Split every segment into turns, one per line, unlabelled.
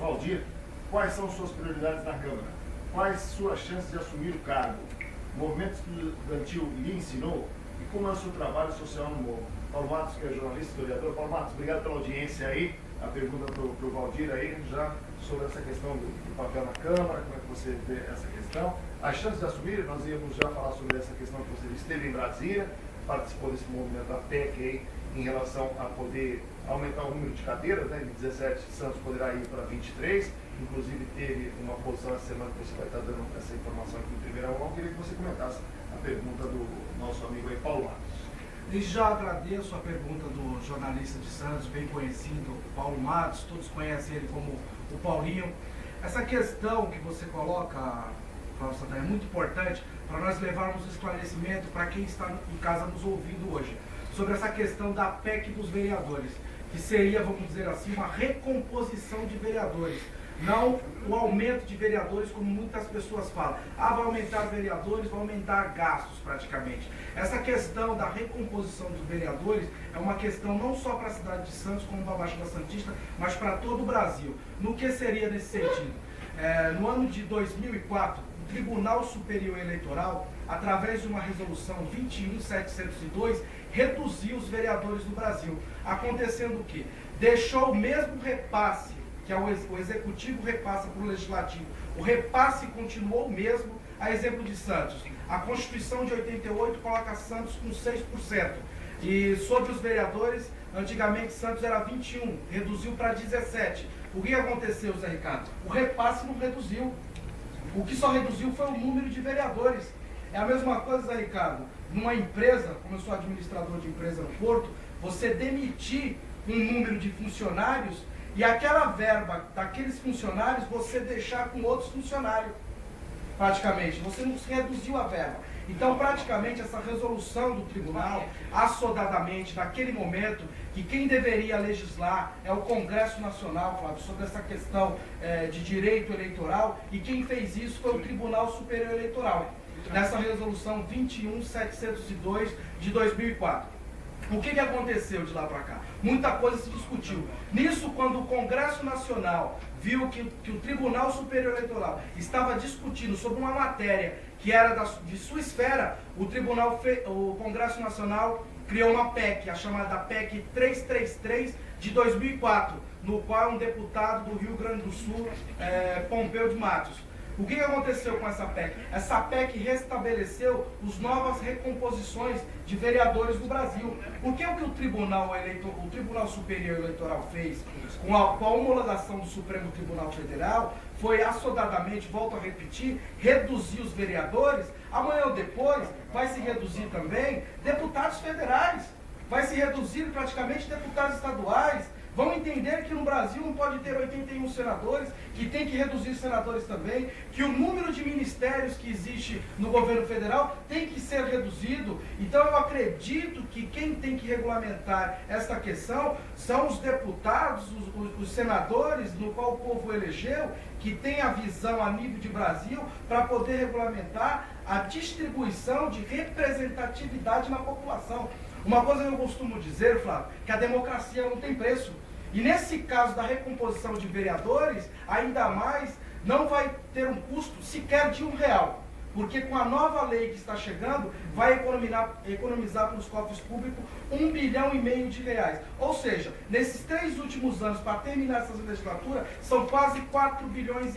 Valdir, quais são suas prioridades na Câmara? Quais suas chances de assumir o cargo? O movimento estudantil lhe ensinou? E como é o seu trabalho social no Morro? Paulo Matos, que é jornalista, historiador. Paulo Matos, obrigado pela audiência aí. A pergunta para o Valdir aí, já sobre essa questão do papel na Câmara, como é que você vê essa questão. As chances de assumir, nós íamos já falar sobre essa questão que você esteve em Brasília, participou desse movimento da PEC aí, em relação a poder aumentar o número de cadeiras, né? De 17, Santos poderá ir para 23, inclusive teve uma posição essa semana que você vai estar dando essa informação aqui em primeira mão. Eu queria que você comentasse a pergunta do nosso amigo aí, Paulo Matos.
Desde já agradeço a pergunta do jornalista de Santos, bem conhecido, Paulo Matos, todos conhecem ele como o Paulinho. Essa questão que você coloca, Flávio Santana, é muito importante para nós levarmos esclarecimento para quem está em casa nos ouvindo hoje, sobre essa questão da PEC dos vereadores, que seria, vamos dizer assim, uma recomposição de vereadores. Não o aumento de vereadores, como muitas pessoas falam. Ah, vai aumentar vereadores, vai aumentar gastos praticamente. Essa questão da recomposição dos vereadores é uma questão não só para a cidade de Santos, como para a Baixada Santista, mas para todo o Brasil. No que seria nesse sentido? No ano de 2004, o Tribunal Superior Eleitoral, através de uma resolução 21.702, reduziu os vereadores do Brasil. Acontecendo o quê? Deixou o mesmo repasse que o Executivo repassa para o Legislativo. O repasse continuou o mesmo, a exemplo de Santos. A Constituição de 88 coloca Santos com 6%. E sobre os vereadores, antigamente Santos era 21%, reduziu para 17%. O que aconteceu, Zé Ricardo? O repasse não reduziu. O que só reduziu foi o número de vereadores. É a mesma coisa, Zé Ricardo, numa empresa, como eu sou administrador de empresa no Porto, você demitir um número de funcionários e aquela verba daqueles funcionários você deixar com outros funcionários, praticamente. Você não reduziu a verba. Então, praticamente, essa resolução do tribunal, assodadamente, naquele momento, que quem deveria legislar é o Congresso Nacional, Flávio, sobre essa questão de direito eleitoral, e quem fez isso foi o Tribunal Superior Eleitoral, nessa resolução 21.702 de 2004. O que aconteceu de lá para cá? Muita coisa se discutiu. Nisso, quando o Congresso Nacional viu que o Tribunal Superior Eleitoral estava discutindo sobre uma matéria que era de sua esfera, o Congresso Nacional criou uma PEC, a chamada PEC 333 de 2004, no qual um deputado do Rio Grande do Sul, Pompeu de Matos. O que aconteceu com essa PEC? Essa PEC restabeleceu as novas recomposições de vereadores do Brasil. Porque o que o Tribunal Superior Eleitoral fez com a homologação do Supremo Tribunal Federal foi assodadamente, volto a repetir, reduzir os vereadores. Amanhã ou depois vai se reduzir também deputados federais, vai se reduzir praticamente deputados estaduais. Vão entender que no Brasil não pode ter 81 senadores, que tem que reduzir senadores também, que o número de ministérios que existe no governo federal tem que ser reduzido. Então eu acredito que quem tem que regulamentar essa questão são os deputados, os senadores, no qual o povo elegeu, que tem a visão a nível de Brasil para poder regulamentar a distribuição de representatividade na população. Uma coisa que eu costumo dizer, Flávio, que a democracia não tem preço. E nesse caso da recomposição de vereadores, ainda mais, não vai ter um custo sequer de R$1. Porque com a nova lei que está chegando, vai economizar para os cofres públicos R$1,5 bilhão. Ou seja, nesses 3 últimos anos, para terminar essa legislatura, são quase R$4,5 bilhões.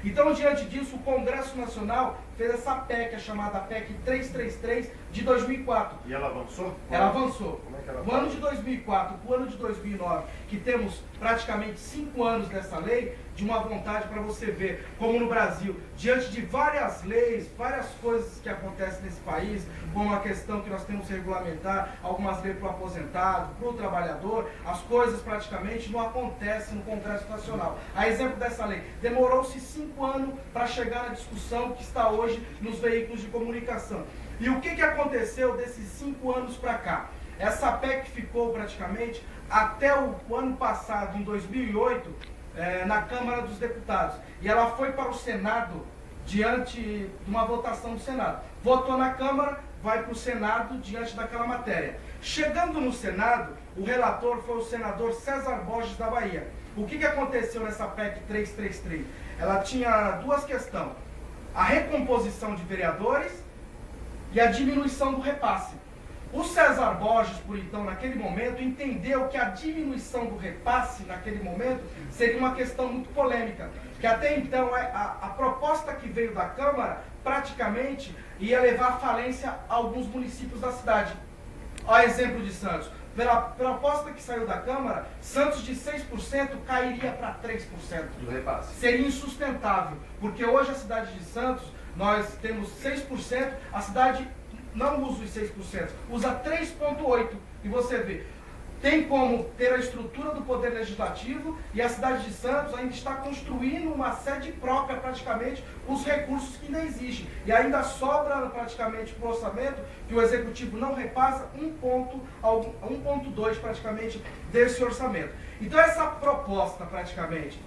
Então, diante disso, o Congresso Nacional fez essa PEC, a chamada PEC 333 de 2004.
E ela avançou?
Ela avançou.
Como é que ela
O ano de 2004 para o ano de 2009, que temos praticamente 5 anos dessa lei, de uma vontade para você ver como no Brasil, diante de várias leis, várias coisas que acontecem nesse país, como a questão que nós temos que regulamentar, algumas leis para o aposentado, para o trabalhador, as coisas praticamente não acontecem no Congresso Nacional. A exemplo dessa lei, demorou-se 5 anos para chegar na discussão que está hoje nos veículos de comunicação. E o que aconteceu desses 5 anos para cá? Essa PEC ficou praticamente até o ano passado, em 2008, na Câmara dos Deputados. E ela foi para o Senado diante de uma votação do Senado. Votou na Câmara, vai para o Senado diante daquela matéria. Chegando no Senado, o relator foi o senador César Borges da Bahia. O que aconteceu nessa PEC 333? Ela tinha duas questões: a recomposição de vereadores e a diminuição do repasse. O César Borges, por então, naquele momento, entendeu que a diminuição do repasse, naquele momento, seria uma questão muito polêmica. Que até então, a proposta que veio da Câmara, praticamente, ia levar à falência a alguns municípios da cidade. Olha exemplo de Santos. Pela proposta que saiu da Câmara, Santos de 6% cairia para 3%.
Do repasse.
Seria insustentável, porque hoje a cidade de Santos, nós temos 6%, a cidade não usa os 6%, usa 3,8%. E você vê, tem como ter a estrutura do Poder Legislativo e a cidade de Santos ainda está construindo uma sede própria, praticamente, os recursos que ainda existem. E ainda sobra praticamente para o orçamento, que o Executivo não repassa 1,2 praticamente desse orçamento. Então essa proposta praticamente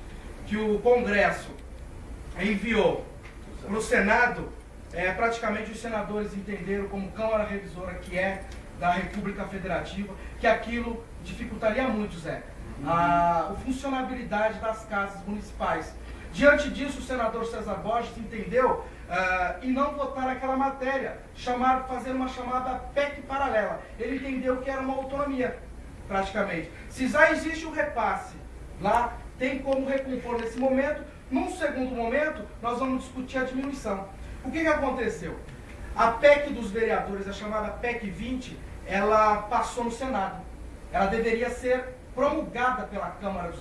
que o Congresso enviou para o Senado, praticamente os senadores entenderam como Câmara Revisora que é da República Federativa, que aquilo dificultaria muito, Zé, a funcionabilidade das casas municipais. Diante disso, o senador César Borges entendeu e não votar aquela matéria, fazer uma chamada PEC paralela. Ele entendeu que era uma autonomia, praticamente. Se já existe um repasse lá, tem como recompor nesse momento. Num segundo momento, nós vamos discutir a diminuição. O que aconteceu? A PEC dos vereadores, a chamada PEC 20, ela passou no Senado. Ela deveria ser promulgada pela Câmara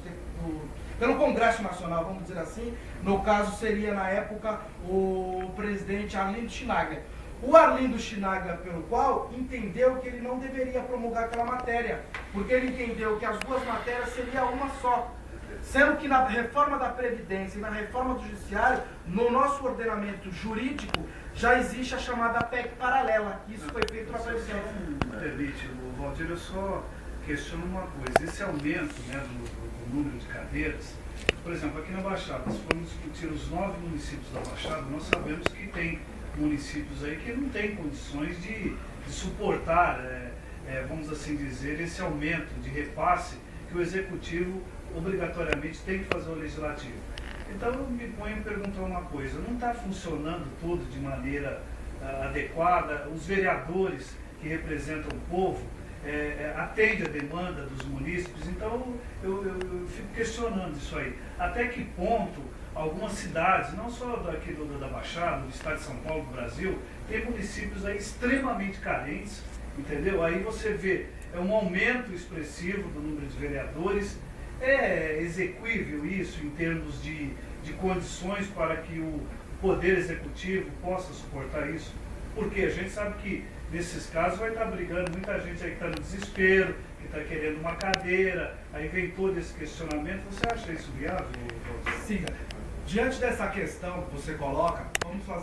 pelo Congresso Nacional, vamos dizer assim. No caso, seria, na época, o presidente Arlindo Chinaglia. O Arlindo Chinaglia, pelo qual entendeu que ele não deveria promulgar aquela matéria, porque ele entendeu que as duas matérias seriam uma só. Sendo que na reforma da Previdência e na reforma do Judiciário, no nosso ordenamento jurídico, já existe a chamada PEC paralela. Isso foi feito na Previdência.
Me permite, Valdir, eu só questiono uma coisa. Esse aumento, né, do número de cadeiras, por exemplo, aqui na Baixada, se formos discutir os 9 municípios da Baixada, nós sabemos que tem municípios aí que não têm condições de suportar, vamos assim dizer, esse aumento de repasse que o Executivo obrigatoriamente tem que fazer o Legislativo. Então eu me ponho a perguntar uma coisa: não está funcionando tudo de maneira adequada? Os vereadores que representam o povo atendem a demanda dos munícipes? Então eu fico questionando isso aí. Até que ponto algumas cidades, não só daqui da Baixada, do estado de São Paulo, do Brasil, tem municípios aí extremamente carentes, entendeu? Aí você vê um aumento expressivo do número de vereadores. É exequível isso em termos de condições para que o Poder Executivo possa suportar isso? Porque a gente sabe que nesses casos vai estar brigando muita gente aí que está no desespero, que está querendo uma cadeira, aí vem todo esse questionamento. Você acha isso viável?
Sim. Diante dessa questão que você coloca, vamos fazer